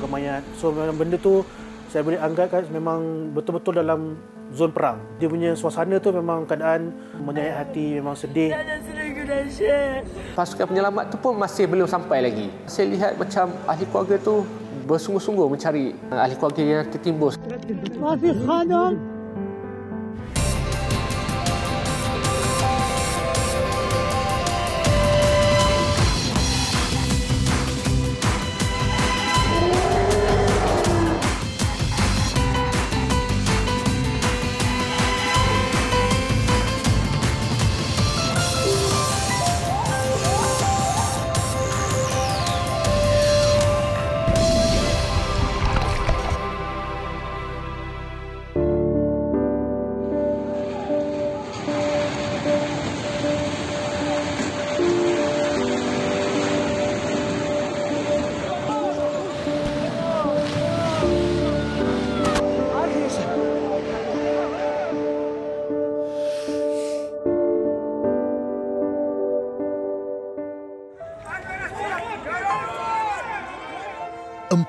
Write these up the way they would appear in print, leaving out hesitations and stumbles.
keluarga mayat. So memang benda tu saya boleh anggapkan memang betul-betul dalam zon perang. Dia punya suasana tu memang keadaan menyayat hati, memang sedih. Pasukan penyelamat tu pun masih belum sampai lagi. Saya lihat macam ahli keluarga tu bersungguh-sungguh mencari ahli keluarga yang tertimbun. Masih khanam.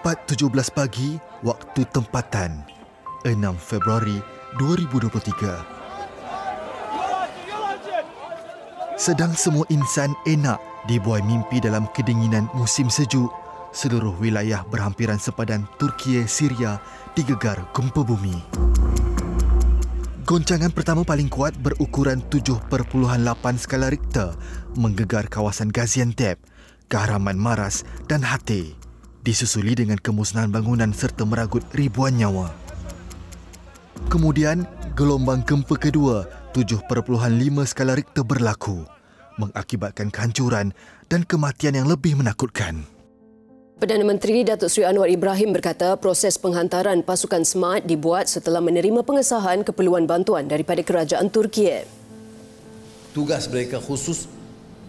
4.17 pagi, waktu tempatan, 6 Februari 2023. Sedang semua insan enak dibuai mimpi dalam kedinginan musim sejuk, seluruh wilayah berhampiran sepadan Turki, Syria digegar gempa bumi. Goncangan pertama paling kuat berukuran 7.8 skala Richter menggegar kawasan Gaziantep, Kahraman Maras dan Hatay, disusuli dengan kemusnahan bangunan serta meragut ribuan nyawa. Kemudian, gelombang gempa kedua 7.5 skala Richter berlaku, mengakibatkan kehancuran dan kematian yang lebih menakutkan. Perdana Menteri Datuk Seri Anwar Ibrahim berkata proses penghantaran pasukan SMART dibuat setelah menerima pengesahan keperluan bantuan daripada kerajaan Turki. Tugas mereka khusus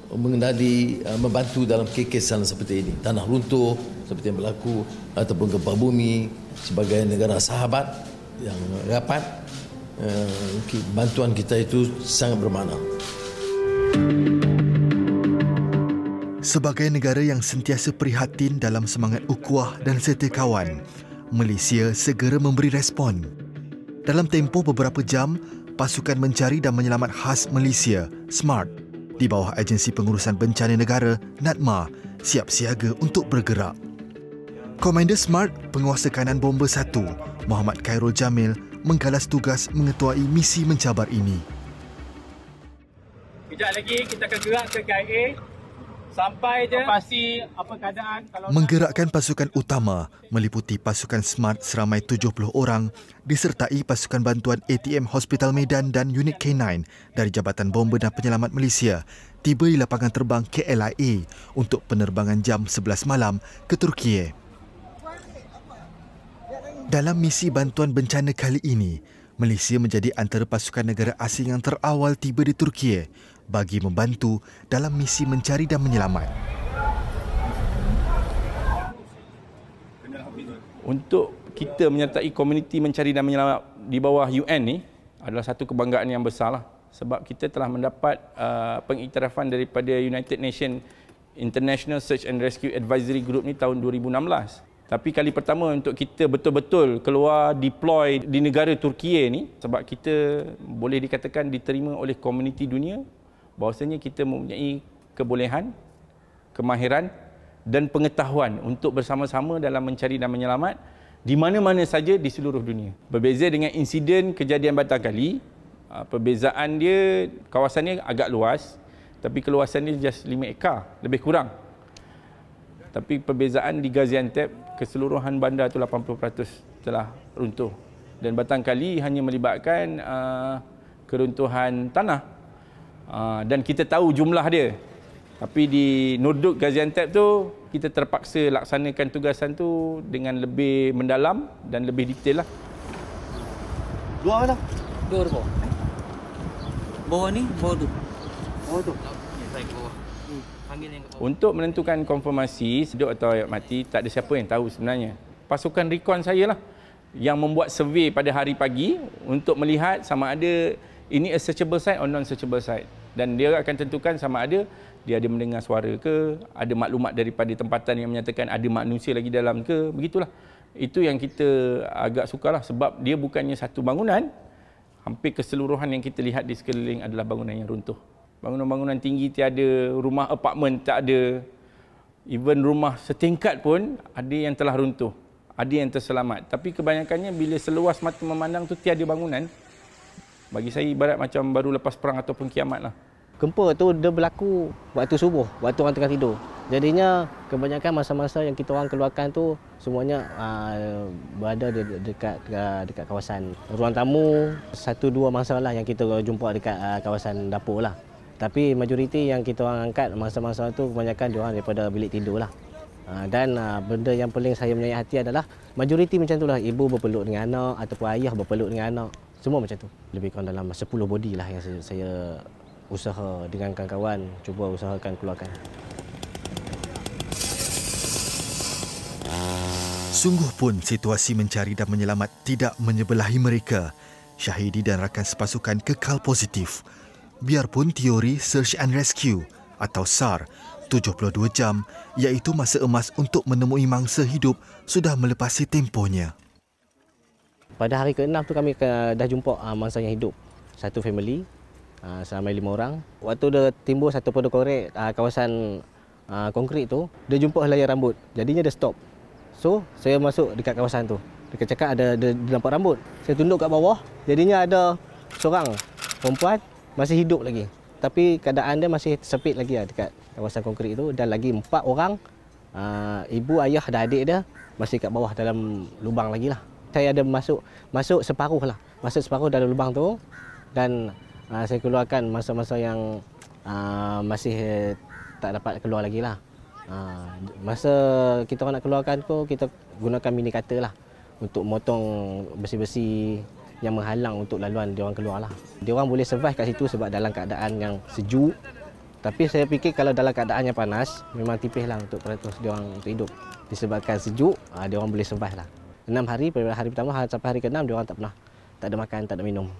mengendali, membantu dalam kes-kes seperti ini. Tanah runtuh seperti yang berlaku ataupun gempa bumi. Sebagai negara sahabat yang rapat, bantuan kita itu sangat bermakna. Sebagai negara yang sentiasa prihatin dalam semangat ukhuwah dan serta kawan, Malaysia segera memberi respon. Dalam tempoh beberapa jam, pasukan mencari dan menyelamat khas Malaysia, SMART, di bawah Agensi Pengurusan Bencana Negara, NADMA, siap siaga untuk bergerak. Komander SMART, penguasa kanan Bomber 1, Muhammad Khairul Jamil, menggalas tugas mengetuai misi mencabar ini. Kejap lagi kita akan gerak ke KIA. Sampai je pasti apa keadaan. Menggerakkan pasukan utama meliputi pasukan SMART seramai 70 orang disertai pasukan bantuan ATM Hospital Medan dan unit K9 dari Jabatan Bomber dan Penyelamat Malaysia tiba di lapangan terbang KLIA untuk penerbangan jam 11 malam ke Turki. Dalam misi bantuan bencana kali ini, Malaysia menjadi antara pasukan negara asing yang terawal tiba di Turki bagi membantu dalam misi mencari dan menyelamat. Untuk kita menyertai komuniti mencari dan menyelamat di bawah UN ni adalah satu kebanggaan yang besarlah, sebab kita telah mendapat pengiktirafan daripada United Nations International Search and Rescue Advisory Group ni tahun 2016. Tapi kali pertama untuk kita betul-betul keluar deploy di negara Turki ni, sebab kita boleh dikatakan diterima oleh komuniti dunia bahawasanya kita mempunyai kebolehan, kemahiran dan pengetahuan untuk bersama-sama dalam mencari dan menyelamat di mana-mana saja di seluruh dunia. Berbeza dengan insiden kejadian Batam kali, perbezaan dia kawasannya agak luas, tapi keluasan dia just 5 ekar, lebih kurang. Tapi perbezaan di Gaziantep, keseluruhan bandar itu 80% telah runtuh. Dan Batam kali hanya melibatkan keruntuhan tanah. Dan kita tahu jumlah dia. Tapi di Nurduk Gaziantep tu, kita terpaksa laksanakan tugasan tu dengan lebih mendalam dan lebih detail lah. Dua mana? Dua bawah. Bawah ni, bawah tu. Bawah tu. Ya, saya ke bawah. Untuk menentukan konfirmasi hidup atau mati, tak ada siapa yang tahu sebenarnya. Pasukan rekon saya lah yang membuat survey pada hari pagi untuk melihat sama ada ini a searchable site atau non-searchable site. Dan dia akan tentukan sama ada dia ada mendengar suara ke, ada maklumat daripada tempatan yang menyatakan ada manusia lagi dalam ke, begitulah. Itu yang kita agak sukarlah sebab dia bukannya satu bangunan, hampir keseluruhan yang kita lihat di sekeliling adalah bangunan yang runtuh. Bangunan-bangunan tinggi tiada, rumah apartmen tak ada, even rumah setingkat pun ada yang telah runtuh, ada yang terselamat. Tapi kebanyakannya bila seluas mata memandang tu tiada bangunan, bagi saya ibarat macam baru lepas perang ataupun kiamat lah. Gempa tu dia berlaku waktu subuh, waktu orang tengah tidur. Jadinya kebanyakan masa-masa yang kita orang keluarkan tu semuanya berada dekat kawasan ruang tamu. 1-2 masa lah yang kita jumpa dekat kawasan dapur lah. Tapi majoriti yang kita orang angkat masa-masa tu kebanyakan dia orang daripada bilik tidur lah. Dan benda yang paling saya menyayat hati adalah majoriti macam tu lah, ibu berpeluk dengan anak ataupun ayah berpeluk dengan anak. Semua macam tu. Lebih kurang dalam 10 body lah yang saya usaha dengan kawan-kawan cuba usahakan keluarkan. Sungguh pun situasi mencari dan menyelamat tidak menyebelahi mereka. Syahidi dan rakan sepasukan kekal positif. Biarpun teori Search and Rescue atau SAR 72 jam iaitu masa emas untuk menemui mangsa hidup sudah melepasi tempohnya. Pada hari ke-6 tu kami dah jumpa mangsa yang hidup. Satu family selama 5 orang. Waktu dia timbul satu pada korek kawasan konkrit tu, dia jumpa helai rambut. Jadinya dia stop. So, saya masuk dekat kawasan tu. Dia cakap ada nampak rambut. Saya tunduk kat bawah. Jadinya ada seorang perempuan masih hidup lagi. Tapi keadaan dia masih sempit lagi dekat kawasan konkrit tu. Dan lagi 4 orang, ibu, ayah dan adik dia masih kat bawah dalam lubang lagi lah. Saya ada masuk separuh lah. Masuk separuh dalam lubang tu. Dan saya keluarkan masa-masa yang masih tak dapat keluar lagi lah. Masa kita nak keluarkan tu, kita gunakan mini cutter lah untuk motong besi-besi yang menghalang untuk laluan diorang keluar lah. Diorang boleh survive kat situ sebab dalam keadaan yang sejuk. Tapi saya fikir kalau dalam keadaan yang panas, memang tipis lah untuk peratus diorang untuk hidup. Disebabkan sejuk, diorang boleh survive lah. 6 hari, pada hari pertama sampai hari ke-6, diorang tak ada makan, tak ada minum.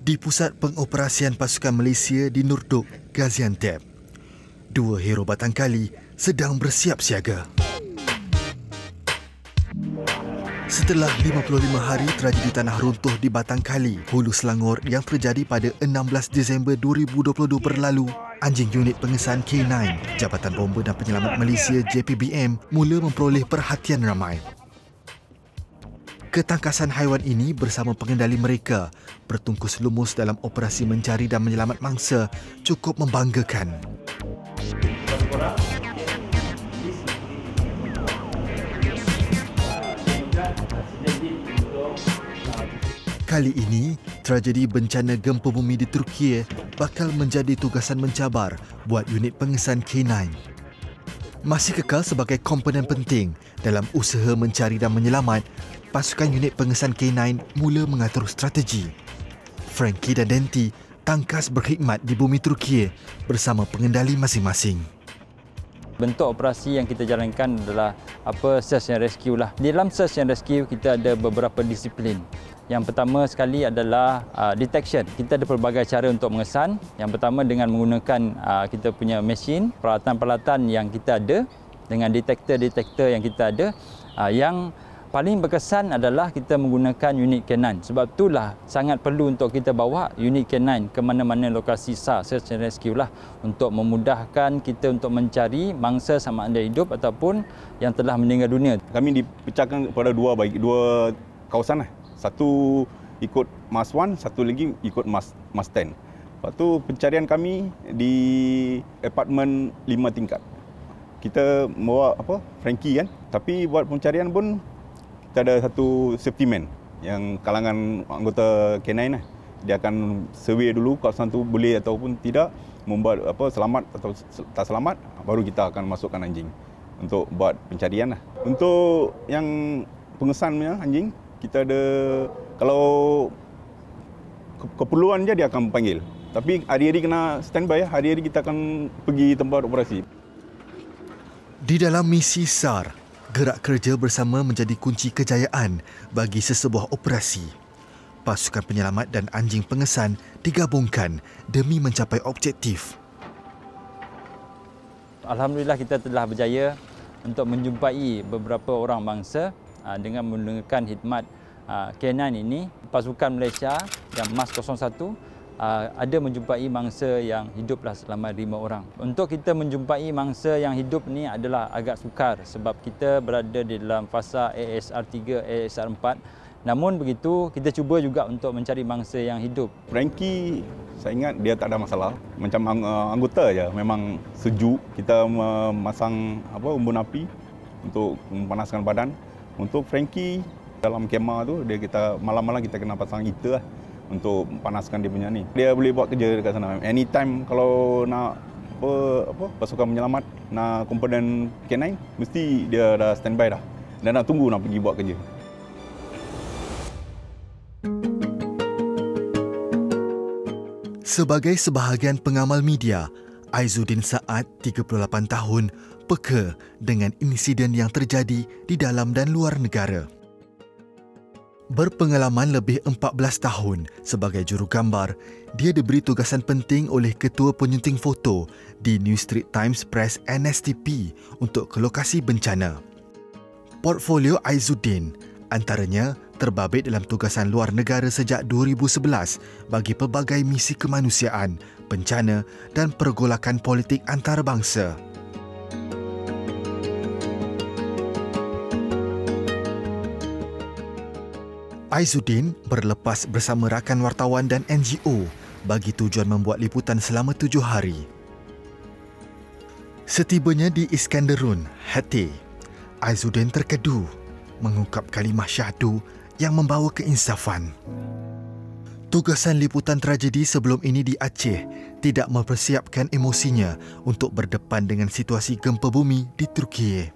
Di pusat pengoperasian pasukan Malaysia di Nurduk, Gaziantep, 2 hero Batangkali sedang bersiap siaga. Setelah 55 hari tragedi tanah runtuh di Batangkali, Hulu Selangor yang terjadi pada 16 Disember 2022 berlalu, anjing unit pengesan K9, Jabatan Bomba dan Penyelamat Malaysia JPBM mula memperoleh perhatian ramai. Ketangkasan haiwan ini bersama pengendali mereka bertungkus lumus dalam operasi mencari dan menyelamat mangsa cukup membanggakan. Kali ini, tragedi bencana gempa bumi di Turki bakal menjadi tugasan mencabar buat unit pengesan K9. Masih kekal sebagai komponen penting dalam usaha mencari dan menyelamat, pasukan unit pengesan K9 mula mengatur strategi. Frankie dan Denti tangkas berkhidmat di bumi Turki bersama pengendali masing-masing. Bentuk operasi yang kita jalankan adalah search and rescue lah. Di dalam search and rescue kita ada beberapa disiplin. Yang pertama sekali adalah detection. Kita ada pelbagai cara untuk mengesan. Yang pertama dengan menggunakan kita punya mesin, peralatan-peralatan yang kita ada dengan detektor-detektor yang kita ada. Yang paling berkesan adalah kita menggunakan unit K9. Sebab itulah sangat perlu untuk kita bawa unit K9 ke mana-mana lokasi SAR, search and rescue lah, untuk memudahkan kita untuk mencari mangsa sama ada hidup ataupun yang telah meninggal dunia. Kami dipecahkan kepada dua kawasan lah. Satu ikut MAS 1, satu lagi ikut MAS 10. Lepas tu pencarian kami di apartmen 5 tingkat. Kita bawa Frankie kan, tapi buat pencarian pun kita ada satu safety man yang kalangan anggota K9 lah. Dia akan survey dulu kawasan tu boleh ataupun tidak, membuat selamat atau tak selamat, baru kita akan masukkan anjing untuk buat pencarian lah. Untuk yang pengesannya anjing, kita ada, kalau keperluan je dia akan panggil. Tapi hari-hari kena standby, hari-hari kita akan pergi tempat operasi. Di dalam misi SAR, gerak kerja bersama menjadi kunci kejayaan bagi sesebuah operasi. Pasukan penyelamat dan anjing pengesan digabungkan demi mencapai objektif. Alhamdulillah kita telah berjaya untuk menjumpai beberapa orang bangsa dengan menggunakan khidmat K9 ini. Pasukan Malaysia yang MAS 01 ada menjumpai mangsa yang hiduplah selama 5 orang. Untuk kita menjumpai mangsa yang hidup ni adalah agak sukar sebab kita berada di dalam fasa ASR 3, ASR 4. Namun begitu, kita cuba juga untuk mencari mangsa yang hidup. Frankie, saya ingat dia tak ada masalah. Macam anggota aja, memang sejuk. Kita memasang umbun api untuk memanaskan badan. Untuk Frankie, dalam kemah tu kita malam-malam kita kena pasang heater untuk panaskan dia punya ni. Dia boleh buat kerja dekat sana. Anytime kalau nak pasukan penyelamat nak komponen K9, mesti dia dah standby dah. Dan nak tunggu nak pergi buat kerja. Sebagai sebahagian pengamal media, Aizuddin Saad, 38 tahun, peka dengan insiden yang terjadi di dalam dan luar negara. Berpengalaman lebih 14 tahun sebagai jurugambar, dia diberi tugasan penting oleh Ketua Penyunting Foto di New Street Times Press NSTP untuk ke lokasi bencana. Portfolio Aizuddin antaranya terbabit dalam tugasan luar negara sejak 2011 bagi pelbagai misi kemanusiaan, bencana dan pergolakan politik antarabangsa. Aizuddin berlepas bersama rakan wartawan dan NGO bagi tujuan membuat liputan selama 7 hari. Setibanya di Iskenderun, Hatay, Aizuddin terkedu mengungkap kalimah syahdu yang membawa keinsafan. Tugasan liputan tragedi sebelum ini di Aceh tidak mempersiapkan emosinya untuk berdepan dengan situasi gempa bumi di Turki.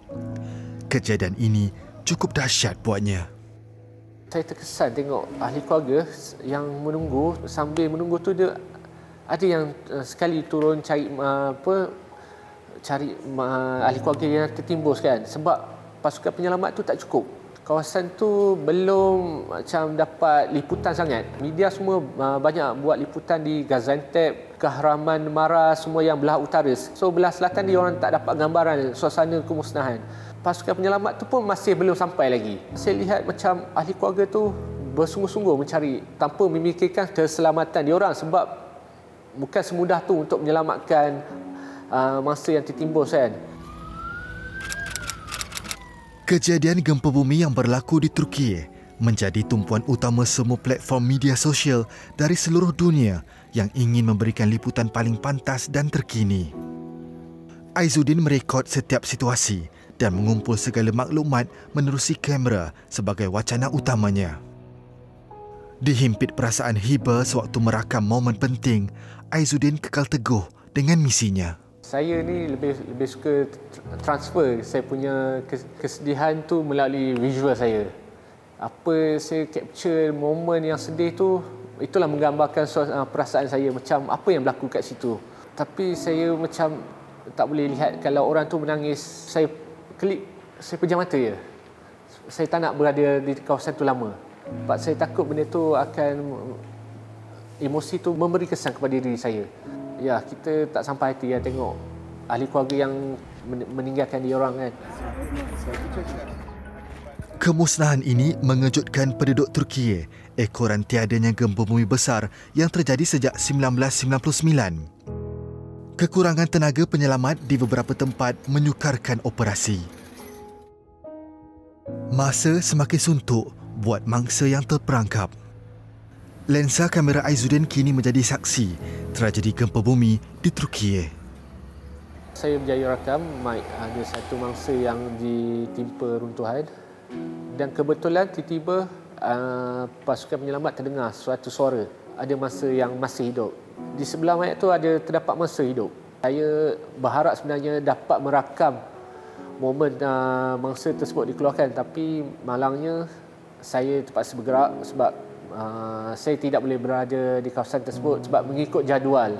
Kejadian ini cukup dahsyat buatnya. Saya terkesan tengok ahli keluarga yang menunggu, sambil menunggu tu dia ada yang sekali turun cari ahli keluarga yang tertimbus kan, sebab pasukan penyelamat tu tak cukup. Kawasan tu belum macam dapat liputan sangat. Media semua banyak buat liputan di Gaziantep, Kahraman Mara, semua yang belah utara. So belah selatan dia orang tak dapat gambaran suasana kemusnahan. Pasukan penyelamat tu pun masih belum sampai lagi. Saya lihat macam ahli keluarga tu bersungguh-sungguh mencari tanpa memikirkan keselamatan diorang, sebab bukan semudah tu untuk menyelamatkan mangsa yang tertimbus kan. Kejadian gempa bumi yang berlaku di Turki menjadi tumpuan utama semua platform media sosial dari seluruh dunia yang ingin memberikan liputan paling pantas dan terkini. Aizuddin merekod setiap situasi dan mengumpul segala maklumat menerusi kamera sebagai wacana utamanya. Dihimpit perasaan hiba sewaktu merakam momen penting, Aizuddin kekal teguh dengan misinya. Saya ni lebih suka transfer saya punya kesedihan tu melalui visual saya. Apa saya capture momen yang sedih tu, itulah menggambarkan perasaan saya, macam apa yang berlaku kat situ. Tapi saya macam tak boleh lihat kalau orang tu menangis, saya klik, saya pejam mata je. Saya tak nak berada di kawasan tu lama. Sebab saya takut benda tu akan, emosi tu memberi kesan kepada diri saya. Ya, kita tak sampai hati yang tengok ahli keluarga yang meninggalkan dia orang kan. Kemusnahan ini mengejutkan penduduk Turki ekoran tiadanya gempa bumi besar yang terjadi sejak 1999. Kekurangan tenaga penyelamat di beberapa tempat menyukarkan operasi. Masa semakin suntuk buat mangsa yang terperangkap. Lensa kamera Aizuddin kini menjadi saksi tragedi gempa bumi di Turki. Saya berjaya rakam ada satu mangsa yang ditimpa runtuhan, dan kebetulan tiba-tiba pasukan penyelamat terdengar suatu suara. Ada mangsa yang masih hidup. Di sebelah mayat tu terdapat mangsa hidup. Saya berharap sebenarnya dapat merakam momen mangsa tersebut dikeluarkan, tapi malangnya saya terpaksa bergerak sebab saya tidak boleh berada di kawasan tersebut sebab mengikut jadual.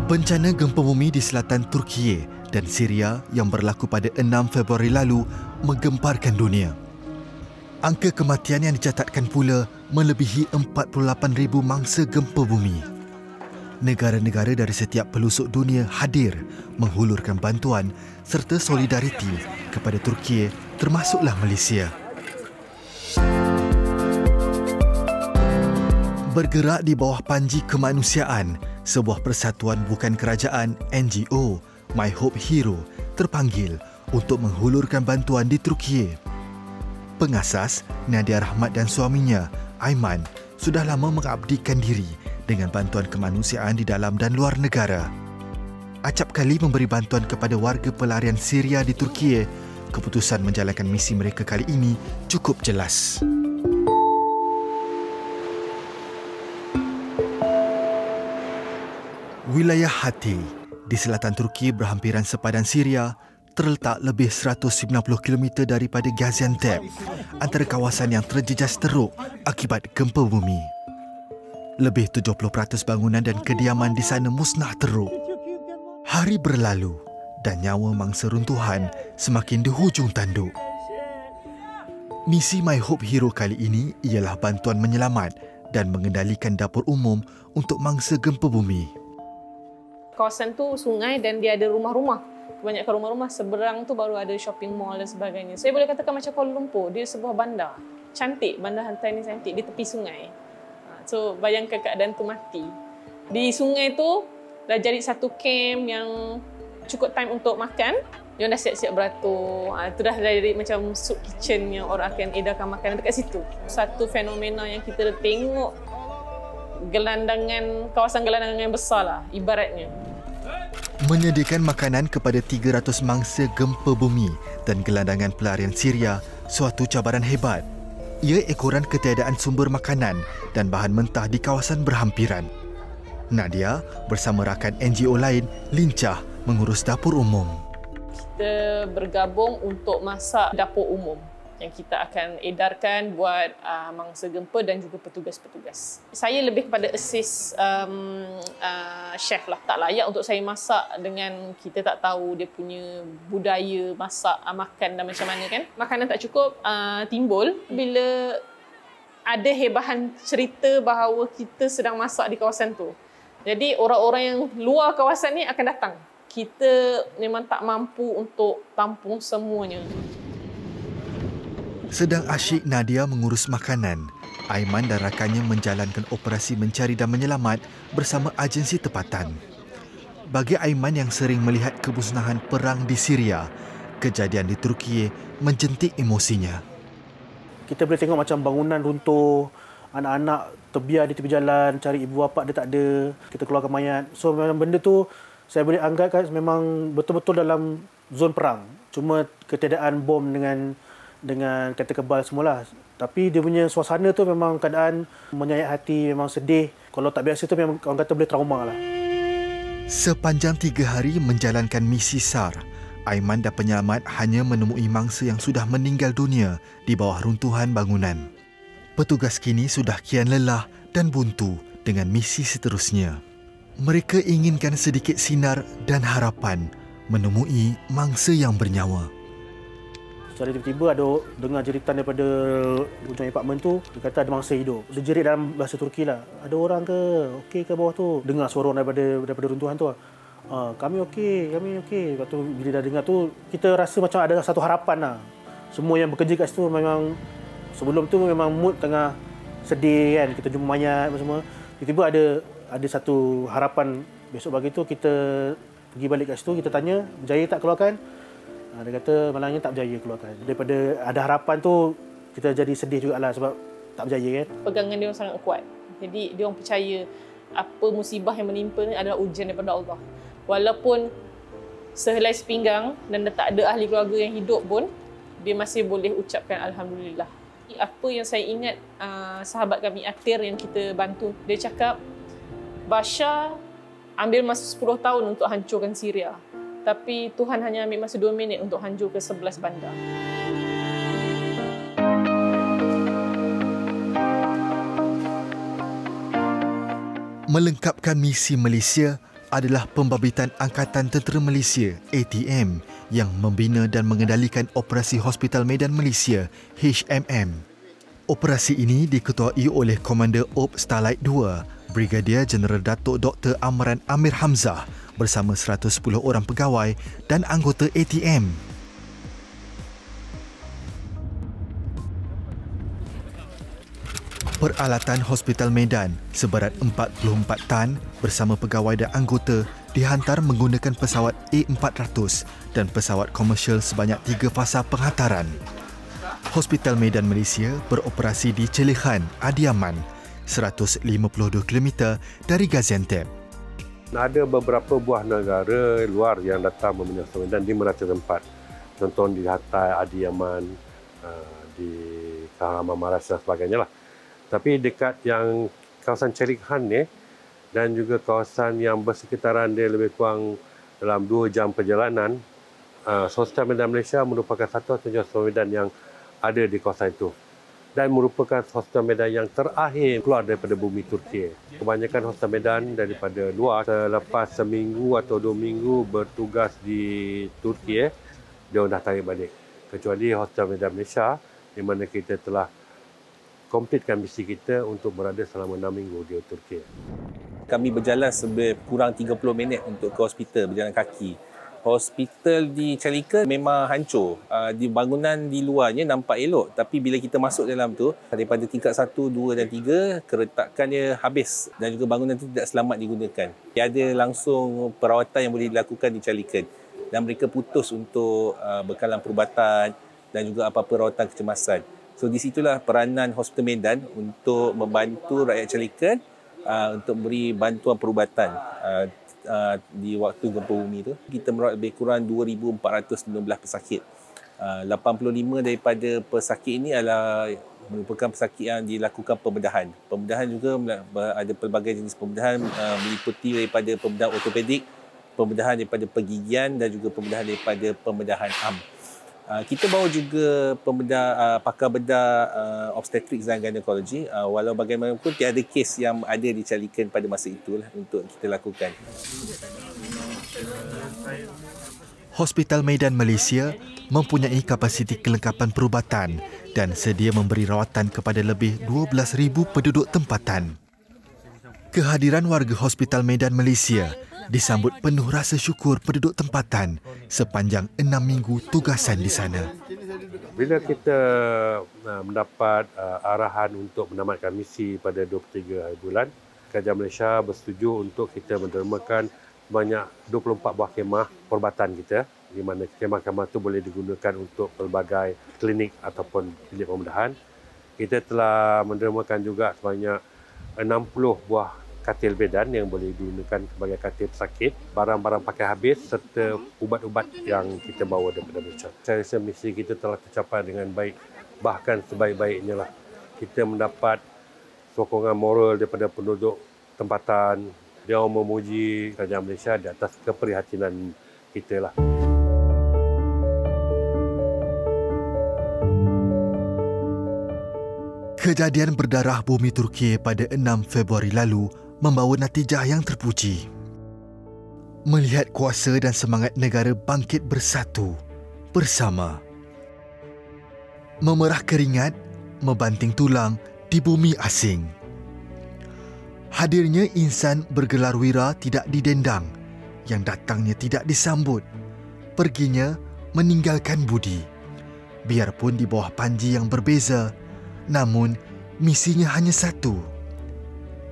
Bencana gempa bumi di selatan Turkiye dan Syria yang berlaku pada 6 Februari lalu menggemparkan dunia. Angka kematian yang dicatatkan pula melebihi 48,000 mangsa gempa bumi. Negara-negara dari setiap pelosok dunia hadir menghulurkan bantuan serta solidariti kepada Turkiye, termasuklah Malaysia. Bergerak di bawah panji kemanusiaan, sebuah persatuan bukan kerajaan NGO, My Hope Hero, terpanggil untuk menghulurkan bantuan di Turkiye. Pengasas, Nadia Rahmat dan suaminya, Aiman, sudah lama mengabdikan diri dengan bantuan kemanusiaan di dalam dan luar negara. Acap kali memberi bantuan kepada warga pelarian Syria di Turkiye, keputusan menjalankan misi mereka kali ini cukup jelas. Wilayah Hatay di selatan Turki berhampiran sepadan Syria terletak lebih 190 km daripada Gaziantep, antara kawasan yang terjejas teruk akibat gempa bumi. Lebih 70% bangunan dan kediaman di sana musnah teruk. Hari berlalu dan nyawa mangsa runtuhan semakin di hujung tanduk. Misi My Hope Hero kali ini ialah bantuan menyelamat dan mengendalikan dapur umum untuk mangsa gempa bumi. Kawasan tu sungai dan dia ada rumah-rumah. Kebanyakan rumah-rumah, seberang tu baru ada shopping mall dan sebagainya. Saya boleh katakan macam Kuala Lumpur, dia sebuah bandar. Cantik, bandar Hantai ni cantik, di tepi sungai. So bayangkan keadaan tu mati. Di sungai tu dah jadi satu camp yang cukup time untuk makan. Dia dah siap-siap beratur. Itu dah jadi macam soup kitchen yang orang akan edarkan makanan dekat situ. Satu fenomena yang kita tengok, kawasan gelandangan yang besar lah ibaratnya. Menyediakan makanan kepada 300 mangsa gempa bumi dan gelandangan pelarian Syria suatu cabaran hebat. Ia ekoran ketiadaan sumber makanan dan bahan mentah di kawasan berhampiran. Nadia bersama rakan NGO lain lincah mengurus dapur umum. Kita bergabung untuk masak dapur umum yang kita akan edarkan buat mangsa gempa dan juga petugas-petugas. Saya lebih kepada assist chef lah. Tak layak untuk saya masak dengan kita tak tahu dia punya budaya masak, makan dan macam mana kan. Makanan tak cukup timbul bila ada hebahan cerita bahawa kita sedang masak di kawasan tu. Jadi orang-orang yang luar kawasan ni akan datang. Kita memang tak mampu untuk tampung semuanya. Sedang asyik Nadia mengurus makanan, Aiman dan rakannya menjalankan operasi mencari dan menyelamat bersama agensi tempatan. Bagi Aiman yang sering melihat kemusnahan perang di Syria, kejadian di Turkiye menjentik emosinya. Kita boleh tengok macam bangunan runtuh, anak-anak terbiar di tepi jalan, cari ibu bapa dia tak ada, kita keluarkan mayat. So memang benda tu saya boleh anggapkan memang betul-betul dalam zon perang. Cuma ketiadaan bom dengan kereta kebal semualah. Tapi dia punya suasana tu memang keadaan menyayat hati, memang sedih. Kalau tak biasa tu memang orang kata boleh trauma lah. Sepanjang 3 hari menjalankan misi SAR, Aiman dan penyelamat hanya menemui mangsa yang sudah meninggal dunia di bawah runtuhan bangunan. Petugas kini sudah kian lelah dan buntu dengan misi seterusnya. Mereka inginkan sedikit sinar dan harapan menemui mangsa yang bernyawa. Secara tiba-tiba ada dengar jeritan daripada hujung apartmen tu, dia kata ada mangsa hidup. Dia jerit dalam bahasa Turki lah. Ada orang ke? Okey ke bawah tu? Dengar suara orang daripada runtuhan tu. Kami okey, kami okey. Lepas tu bila dah dengar tu, kita rasa macam ada satu harapan lah. Semua yang bekerja kat situ memang, sebelum tu memang mood tengah sedih kan. Kita jumpa mayat semua. Tiba-tiba ada satu harapan. Besok pagi tu kita pergi balik kat situ, kita tanya, berjaya tak keluarkan? Dia kata malangnya tak berjaya keluarkan. Daripada ada harapan tu, kita jadi sedih jugalah sebab tak berjaya kan. Pegangan dia sangat kuat. Jadi dia orang percaya apa musibah yang menimpa ni adalah ujian daripada Allah. Walaupun sehelai sepinggang dan tak ada ahli keluarga yang hidup pun, dia masih boleh ucapkan Alhamdulillah. Apa yang saya ingat sahabat kami Atir yang kita bantu, dia cakap Bashar ambil masa 10 tahun untuk hancurkan Syria. Tapi Tuhan hanya ambil masa 2 minit untuk hancur ke 11 bandar. Melengkapkan misi Malaysia, adalah pembabitan Angkatan Tentera Malaysia ATM yang membina dan mengendalikan operasi Hospital Medan Malaysia HMM. Operasi ini diketuai oleh Komander OP Starlight 2, Brigadier Jeneral Datuk Dr. Amran Amir Hamzah bersama 110 orang pegawai dan anggota ATM. Peralatan Hospital Medan seberat 44 tan bersama pegawai dan anggota dihantar menggunakan pesawat A400 dan pesawat komersial sebanyak 3 fasa penghantaran. Hospital Medan Malaysia beroperasi di Celehan, Adiaman, 152 km dari Gaziantep. Ada beberapa buah negara luar yang datang meminjam Hospital Medan di merata tempat. Contoh di Hatay, Adiaman, di Kahraman Maras dan sebagainya lah. Tapi dekat yang kawasan Celehan ni dan juga kawasan yang bersekitaran dia lebih kurang dalam 2 jam perjalanan, Hospital Medan Malaysia merupakan satu-satunya Hospital Medan yang ada di kawasan itu dan merupakan Hospital Medan yang terakhir keluar daripada bumi Turki. Kebanyakan Hospital Medan daripada luar selepas seminggu atau 2 minggu bertugas di Turki, dia dah tarik balik. Kecuali Hospital Medan Malaysia di mana kita telah komplitkan misi kita untuk berada selama 6 minggu di Turki. Kami berjalan lebih kurang 30 minit untuk ke hospital, berjalan kaki. Hospital di Calicut memang hancur. Di bangunan di luarnya nampak elok, tapi bila kita masuk dalam tu, daripada tingkat 1, 2 dan 3, keretakannya habis dan juga bangunan itu tidak selamat digunakan. Ada langsung perawatan yang boleh dilakukan di Calicut dan mereka putus untuk bekalan perubatan dan juga apa-apa rawatan kecemasan. So di situlah peranan Hospital Medan untuk membantu rakyat Calicut untuk beri bantuan perubatan di waktu gempa bumi itu. Kita merawat lebih kurang 2,415 pesakit. 85 daripada pesakit ini adalah merupakan pesakit yang dilakukan pembedahan. Pembedahan juga ada pelbagai jenis pembedahan meliputi daripada pembedahan ortopedik, pembedahan daripada pergigian dan juga pembedahan daripada pembedahan am. Kita bawa juga pakar bedah obstetrics dan gynecology. Walau bagaimanapun tiada kes yang ada di Calicut pada masa itulah untuk kita lakukan. Hospital Medan Malaysia mempunyai kapasiti kelengkapan perubatan dan sedia memberi rawatan kepada lebih 12,000 penduduk tempatan. Kehadiran warga Hospital Medan Malaysia disambut penuh rasa syukur penduduk tempatan sepanjang 6 minggu tugasan di sana. Bila kita mendapat arahan untuk menamatkan misi pada 23 hari bulan, Kerajaan Malaysia bersetuju untuk kita mendermakan banyak 24 buah kemah perubatan kita, di mana kemah-kemah itu boleh digunakan untuk pelbagai klinik ataupun bilik pembedahan. Kita telah mendermakan juga sebanyak 60 buah katil bedan yang boleh digunakan sebagai katil pesakit, barang-barang pakai habis serta ubat-ubat yang kita bawa daripada Malaysia. Saya rasa misi kita telah tercapai dengan baik, bahkan sebaik-baiknya lah. Kita mendapat sokongan moral daripada penduduk tempatan. Dia memuji Kerajaan Malaysia di atas keprihatinan kita lah. Kejadian berdarah bumi Turki pada 6 Februari lalu membawa natijah yang terpuji. Melihat kuasa dan semangat negara bangkit bersatu, bersama. Memerah keringat, membanting tulang di bumi asing. Hadirnya insan bergelar wira tidak didendang, yang datangnya tidak disambut. Perginya meninggalkan budi. Biarpun di bawah panji yang berbeza, namun misinya hanya satu.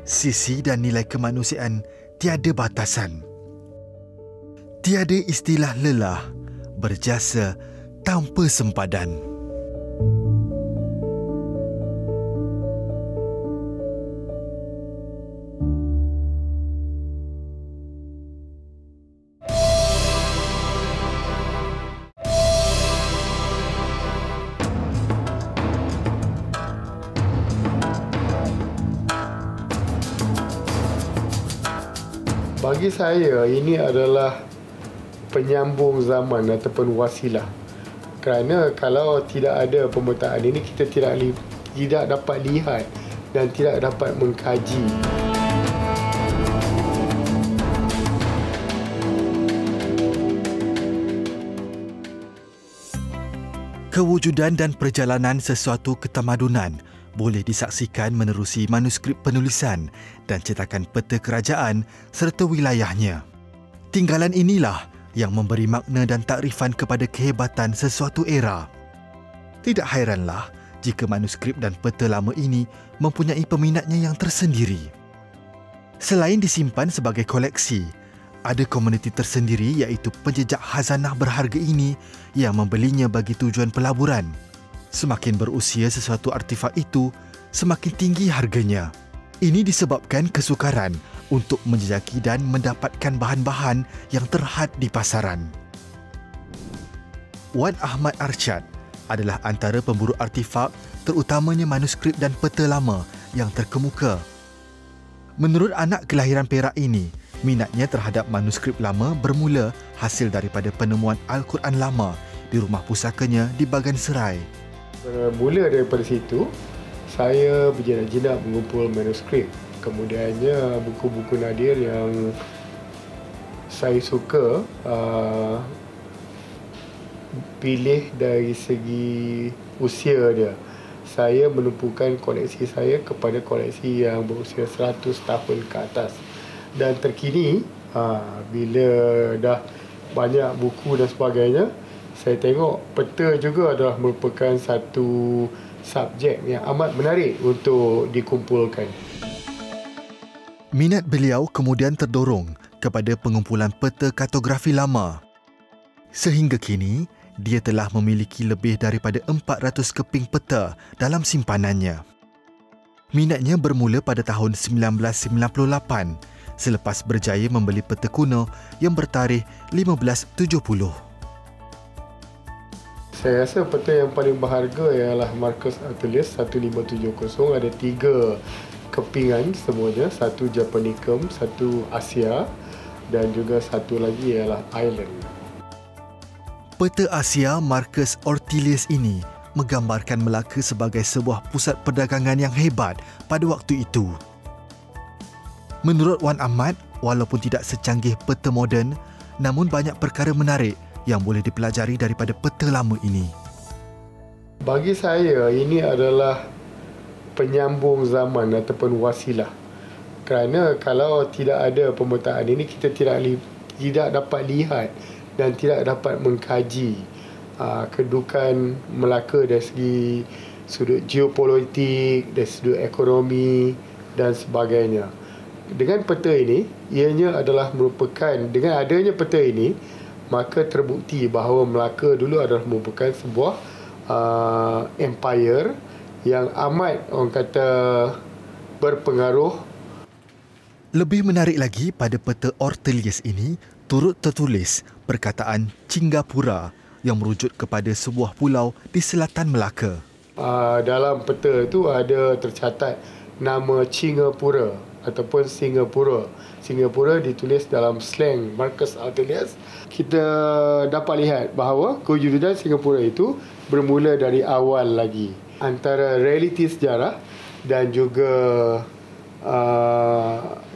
Sisi dan nilai kemanusiaan tiada batasan. Tiada istilah lelah, berjasa tanpa sempadan. Bagi saya, ini adalah penyambung zaman ataupun wasilah. Kerana kalau tidak ada pemetaan ini, kita tidak dapat lihat dan tidak dapat mengkaji. Kewujudan dan perjalanan sesuatu ketamadunan boleh disaksikan menerusi manuskrip penulisan dan cetakan peta kerajaan serta wilayahnya. Tinggalan inilah yang memberi makna dan takrifan kepada kehebatan sesuatu era. Tidak hairanlah jika manuskrip dan peta lama ini mempunyai peminatnya yang tersendiri. Selain disimpan sebagai koleksi, ada komuniti tersendiri iaitu penjejak khazanah berharga ini yang membelinya bagi tujuan pelaburan. Semakin berusia sesuatu artifak itu, semakin tinggi harganya. Ini disebabkan kesukaran untuk menjejaki dan mendapatkan bahan-bahan yang terhad di pasaran. Wan Ahmad Arsyad adalah antara pemburu artifak, terutamanya manuskrip dan peta lama yang terkemuka. Menurut anak kelahiran Perak ini, minatnya terhadap manuskrip lama bermula hasil daripada penemuan Al-Quran lama di rumah pusakanya di Bagan Serai. Mula daripada situ, saya berjinak-jinak mengumpul manuskrip. Kemudiannya buku-buku nadir yang saya suka pilih dari segi usia dia. Saya menumpukan koleksi saya kepada koleksi yang berusia 100 tahun ke atas. Dan terkini, bila dah banyak buku dan sebagainya, saya tengok peta juga adalah merupakan satu subjek yang amat menarik untuk dikumpulkan. Minat beliau kemudian terdorong kepada pengumpulan peta kartografi lama. Sehingga kini, dia telah memiliki lebih daripada 400 keping peta dalam simpanannya. Minatnya bermula pada tahun 1998 selepas berjaya membeli peta kuno yang bertarikh 1570. Saya rasa peta yang paling berharga ialah Marcus Aurelius 1570. Ada 3 kepingan semuanya, satu Japonicum, satu Asia dan juga satu lagi ialah Ireland. Peta Asia Marcus Aurelius ini menggambarkan Melaka sebagai sebuah pusat perdagangan yang hebat pada waktu itu. Menurut Wan Ahmad, walaupun tidak secanggih peta moden, namun banyak perkara menarik yang boleh dipelajari daripada peta lama ini. Bagi saya, ini adalah penyambung zaman ataupun wasilah. Kerana kalau tidak ada pemetaan ini, kita tidak dapat lihat dan tidak dapat mengkaji kedudukan Melaka dari segi sudut geopolitik, dari sudut ekonomi dan sebagainya. Dengan peta ini, ianya adalah merupakan, dengan adanya peta ini, maka terbukti bahawa Melaka dulu adalah merupakan sebuah empire yang amat, orang kata, berpengaruh. Lebih menarik lagi, pada peta Aurelius ini turut tertulis perkataan Cingapura yang merujuk kepada sebuah pulau di selatan Melaka. Dalam peta itu ada tercatat nama Cingapura ataupun Singapura. Singapura ditulis dalam slang Marcus Aurelius. Kita dapat lihat bahawa kewujudan Singapura itu bermula dari awal lagi. Antara realiti sejarah dan juga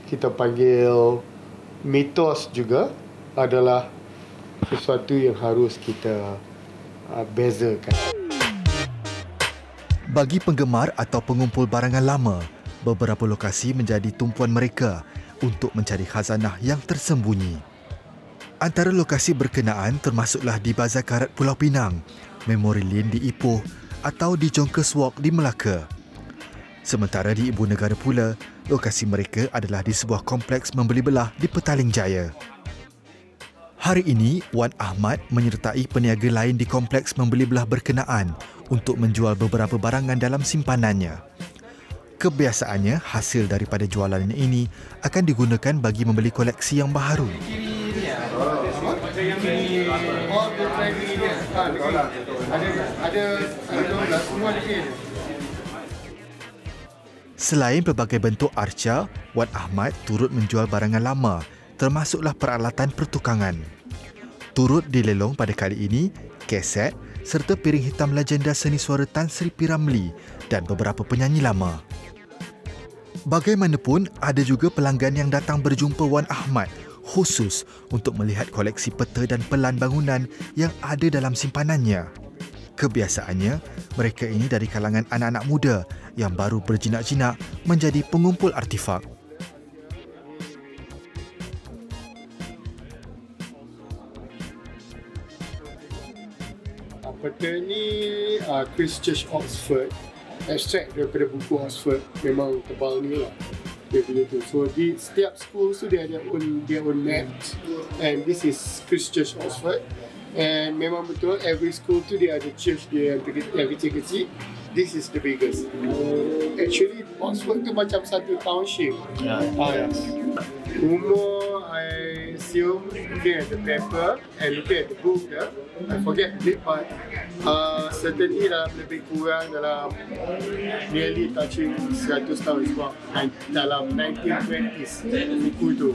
kita panggil mitos juga adalah sesuatu yang harus kita bezakan. Bagi penggemar atau pengumpul barangan lama, beberapa lokasi menjadi tumpuan mereka untuk mencari khazanah yang tersembunyi. Antara lokasi berkenaan termasuklah di Bazar Karat Pulau Pinang, Memorial Lane di Ipoh atau di Jonkers Walk di Melaka. Sementara di ibu negara pula, lokasi mereka adalah di sebuah kompleks membeli belah di Petaling Jaya. Hari ini, Wan Ahmad menyertai peniaga lain di kompleks membeli belah berkenaan untuk menjual beberapa barangan dalam simpanannya. Kebiasaannya, hasil daripada jualannya ini akan digunakan bagi membeli koleksi yang baharu. Selain pelbagai bentuk arca, Wan Ahmad turut menjual barangan lama, termasuklah peralatan pertukangan. Turut dilelong pada kali ini, kaset serta piring hitam legenda seni suara Tan Sri P. Ramlee dan beberapa penyanyi lama. Bagaimanapun, ada juga pelanggan yang datang berjumpa Wan Ahmad khusus untuk melihat koleksi peta dan pelan bangunan yang ada dalam simpanannya. Kebiasaannya, mereka ini dari kalangan anak-anak muda yang baru berjinak-jinak menjadi pengumpul artifak. Peta ni Christchurch Oxford, extract daripada buku Oxford, memang tebal ni lah dia punya tu. So di setiap school tu dia ada their own maps, and this is Christchurch Oxford, and memang betul every school tu dia ada church dia yang kecil-kecil. This is the biggest. Actually Oxford tu macam satu township. Yes. Umur I assume looking at the paper and looking at the book there, I forget the date, but certainly dalam lebih kurang dalam nearly touching 100 tahun sebab dalam 1920s buku tu.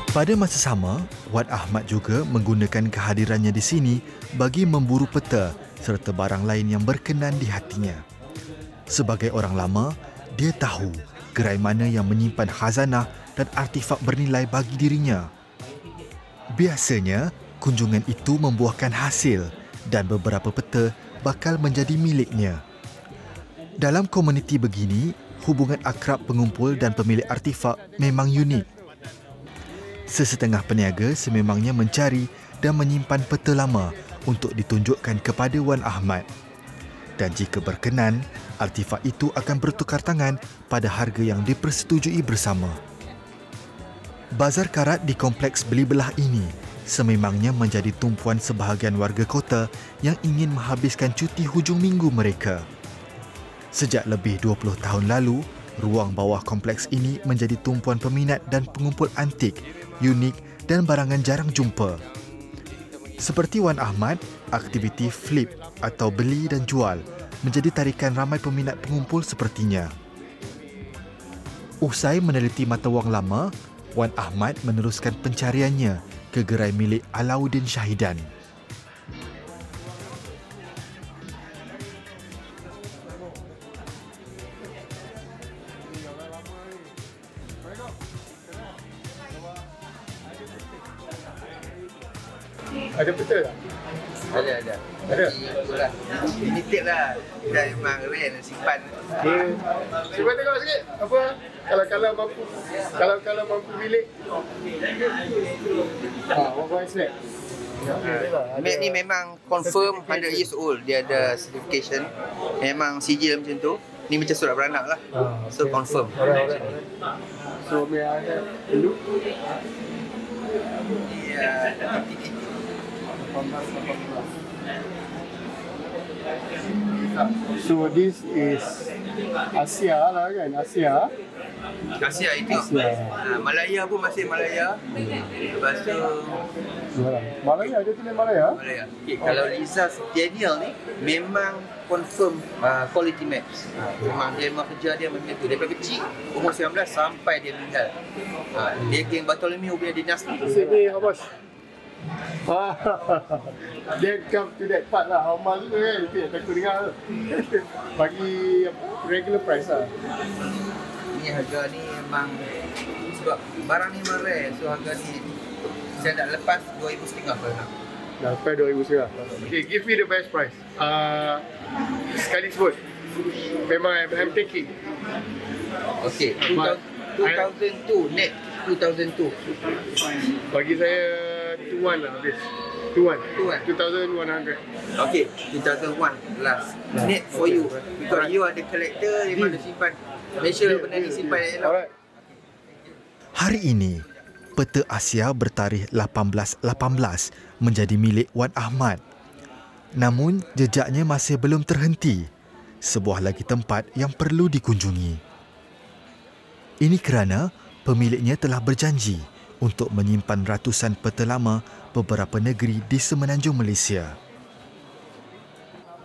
Pada masa sama, Wan Ahmad juga menggunakan kehadirannya di sini bagi memburu peta serta barang lain yang berkenan di hatinya. Sebagai orang lama, dia tahu gerai mana yang menyimpan khazanah dan artifak bernilai bagi dirinya. Biasanya, kunjungan itu membuahkan hasil dan beberapa peta bakal menjadi miliknya. Dalam komuniti begini, hubungan akrab pengumpul dan pemilik artifak memang unik. Sesetengah peniaga sememangnya mencari dan menyimpan peta lama untuk ditunjukkan kepada Wan Ahmad. Dan jika berkenan, artifak itu akan bertukar tangan pada harga yang dipersetujui bersama. Bazar karat di kompleks beli belah ini sememangnya menjadi tumpuan sebahagian warga kota yang ingin menghabiskan cuti hujung minggu mereka. Sejak lebih 20 tahun lalu, ruang bawah kompleks ini menjadi tumpuan peminat dan pengumpul antik, unik dan barangan jarang jumpa. Seperti Wan Ahmad, aktiviti flip atau beli dan jual menjadi tarikan ramai peminat pengumpul sepertinya. Usai meneliti mata wang lama, Wan Ahmad meneruskan pencariannya ke gerai milik Alauddin Syahidan. Ada peta tak? Ada. Ada? Limited lah. Dah memang rare dan simpan. Cuba tengok sikit. Apa? Kalau mampu. Kalau mampu bilik. What is that? Mat ni memang confirm 100 years old. Dia ada certification. Memang sijil macam tu. Ni macam surat beranak lah. So confirm. So may I have a look? So this is Asia lah kan? Asia itu. Malaya pun masih Malaya. Lepas tu Malaya, ada tulis Malaya? Malaya. Kalau Liza Daniel ni memang confirm quality maps. Memang dia kerja dia macam tu. Daripada kecil, umur 19 sampai dia meninggal. Dia geng Bartholomew punya dinasti. Sini, how much? Dia come to that part lah. How much tu kan? Itu yang takut dengar. Bagi regular price lah. Ni harga ni memang sebab barang ni memang rare. So harga ni saya nak lepas 2,500 per nak. Dah lepas 2,500. Okay, give me the best price. Sekali sebut. Memang I'm taking. Okay, 2002 net. 2002. Bagi saya 2,100 lah habis. 2,100. Okay, 2001 last. Net for you. Because you are the collector, memang ada simpan. Malaysia benda ni simpan elok. Hari ini, peta Asia bertarikh 1818 menjadi milik Wan Ahmad. Namun, jejaknya masih belum terhenti. Sebuah lagi tempat yang perlu dikunjungi. Ini kerana pemiliknya telah berjanji untuk menyimpan ratusan peta lama beberapa negeri di semenanjung Malaysia.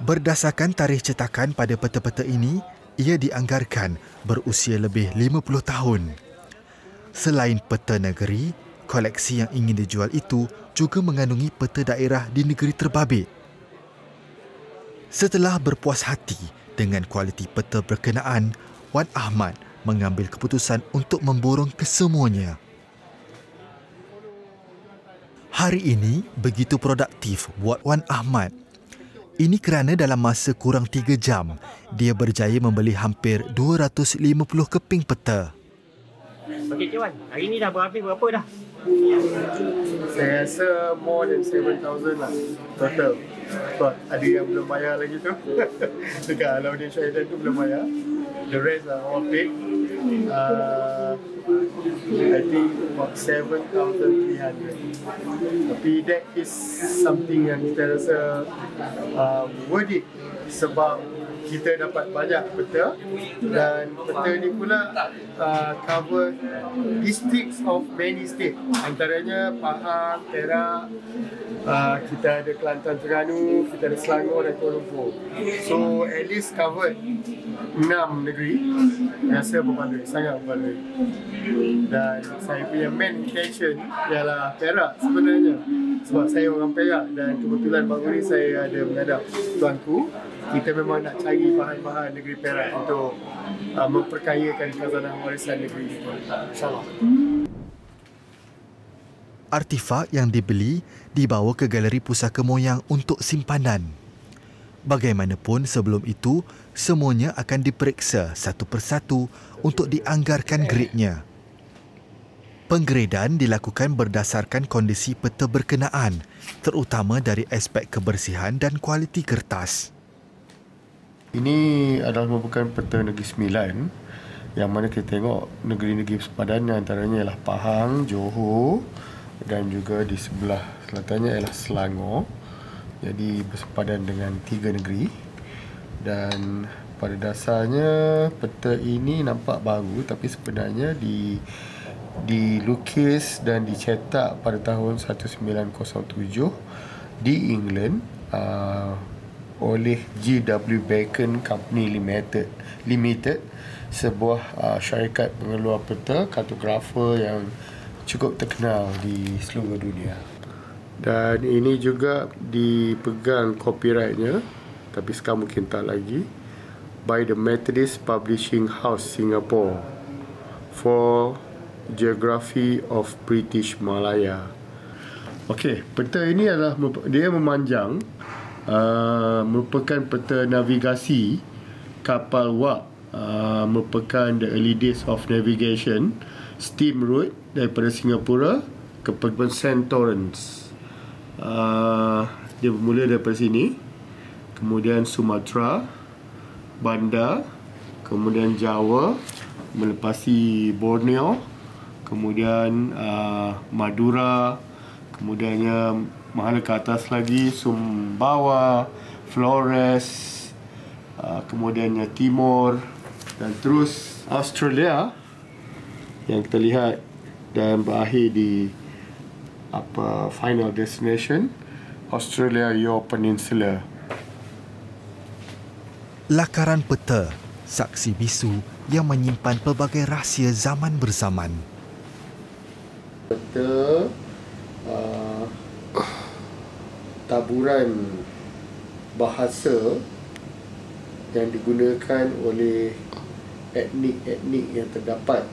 Berdasarkan tarikh cetakan pada peta-peta ini, ia dianggarkan berusia lebih 50 tahun. Selain peta negeri, koleksi yang ingin dijual itu juga mengandungi peta daerah di negeri terbabit. Setelah berpuas hati dengan kualiti peta berkenaan, Wan Ahmad mengambil keputusan untuk memborong kesemuanya. Hari ini begitu produktif buat Wan Ahmad. Ini kerana dalam masa kurang 3 jam, dia berjaya membeli hampir 250 keping peta. Okey Cik Wan, hari ni dah berhabis berapa dah? Saya rasa more than 7,000 lah total. Sebab ada yang belum bayar lagi tu. Dekat Alauddin Syahidan tu belum bayar. The rest are all paid. I think about 7,300. Tapi that is something yang kita rasa worth it. Sebab kita dapat banyak peta dan peta ni pula cover districts of many states, antaranya Pahang, Perak, kita ada Kelantan, Terengganu, kita ada Selangor dan Kuala Lumpur. So at least covered 6 negeri. Rasa berbaloi, sangat berbaloi. Dan saya punya main intention ialah Perak sebenarnya, sebab saya orang Perak dan kebetulan baru ni saya ada menghadap tuanku. Kita memang nak cari bahan-bahan negeri Perak untuk memperkayakan khazanah warisan negeri kita. InsyaAllah. Artifak yang dibeli dibawa ke Galeri Pusaka Moyang untuk simpanan. Bagaimanapun sebelum itu, semuanya akan diperiksa satu persatu untuk dianggarkan gradenya. Penggredan dilakukan berdasarkan kondisi peta berkenaan, terutama dari aspek kebersihan dan kualiti kertas. Ini adalah merupakan peta Negeri Sembilan, yang mana kita tengok negeri-negeri sempadan antaranya ialah Pahang, Johor dan juga di sebelah selatannya ialah Selangor. Jadi bersempadan dengan 3 negeri. Dan pada dasarnya peta ini nampak baru, tapi sebenarnya dilukis dan dicetak pada tahun 1907 di England oleh G.W. Bacon Company Limited, sebuah syarikat pengeluar peta, kartografer yang cukup terkenal di seluruh dunia. Dan ini juga dipegang copyrightnya, tapi sekarang mungkin tak lagi, by the Methodist Publishing House Singapore for Geography of British Malaya. Okey, peta ini adalah dia memanjang, merupakan peta navigasi kapal wap, merupakan the early days of navigation, steam route daripada Singapura ke pelabuhan St. Lawrence. Dia bermula daripada sini, kemudian Sumatera, Banda, kemudian Jawa, melepasi Borneo, kemudian Madura, kemudiannya mahala ke atas lagi Sumbawa, Flores, kemudiannya Timor dan terus Australia yang kita lihat dan berakhir di final destination Australia Your Peninsula. Lakaran peta, saksi bisu yang menyimpan pelbagai rahsia zaman berzaman. Peta taburan bahasa yang digunakan oleh etnik-etnik yang terdapat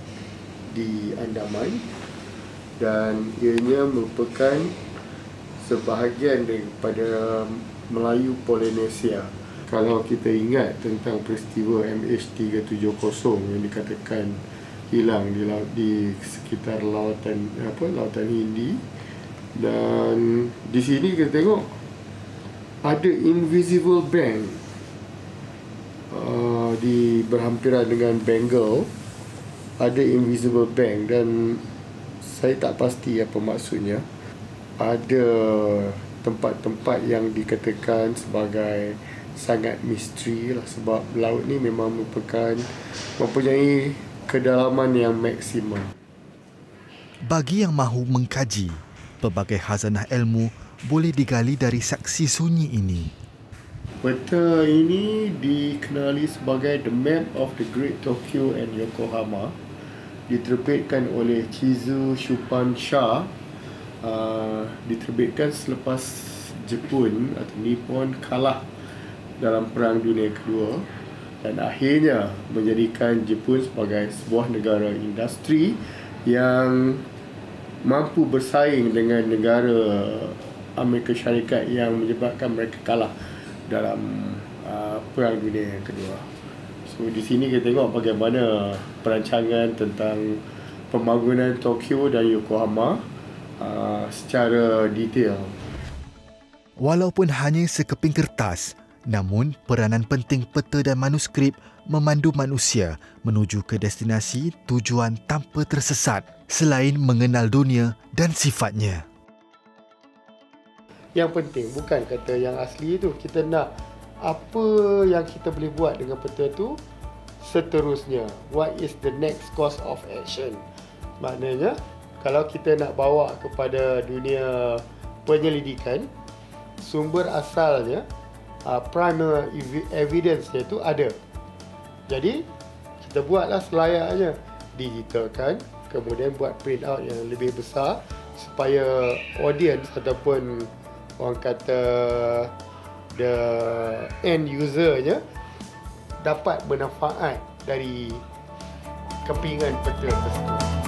di Andaman, dan ianya merupakan sebahagian daripada Melayu Polinesia. Kalau kita ingat tentang peristiwa MH370 yang dikatakan hilang di sekitar lautan Hindi, dan di sini kita tengok ada invisible bank di berhampiran dengan Bengal, ada invisible bank, dan saya tak pasti apa maksudnya. Ada tempat-tempat yang dikatakan sebagai sangat misteri lah, sebab laut ni memang mempunyai kedalaman yang maksimum. Bagi yang mahu mengkaji, pelbagai khazanah ilmu boleh digali dari saksi sunyi ini. Peta ini dikenali sebagai The Map of the Great Tokyo and Yokohama, diterbitkan oleh Chizu Shupan Shah, diterbitkan selepas Jepun atau Nippon kalah dalam Perang Dunia Kedua, dan akhirnya menjadikan Jepun sebagai sebuah negara industri yang mampu bersaing dengan negara Amerika Syarikat yang menyebabkan mereka kalah dalam Perang Dunia yang Kedua. So di sini kita tengok bagaimana perancangan tentang pembangunan Tokyo dan Yokohama secara detail. Walaupun hanya sekeping kertas, namun peranan penting peta dan manuskrip memandu manusia menuju ke destinasi tujuan tanpa tersesat selain mengenal dunia dan sifatnya. Yang penting bukan kata yang asli itu, kita nak apa yang kita boleh buat dengan peta tu seterusnya. What is the next course of action? Maknanya kalau kita nak bawa kepada dunia penyelidikan, sumber asalnya, primary evidence-nya itu ada. Jadi kita buatlah selayaknya, digitalkan, kemudian buat print out yang lebih besar supaya audience ataupun orang kata the end user-nya dapat bermanfaat dari kepingan peta tersebut.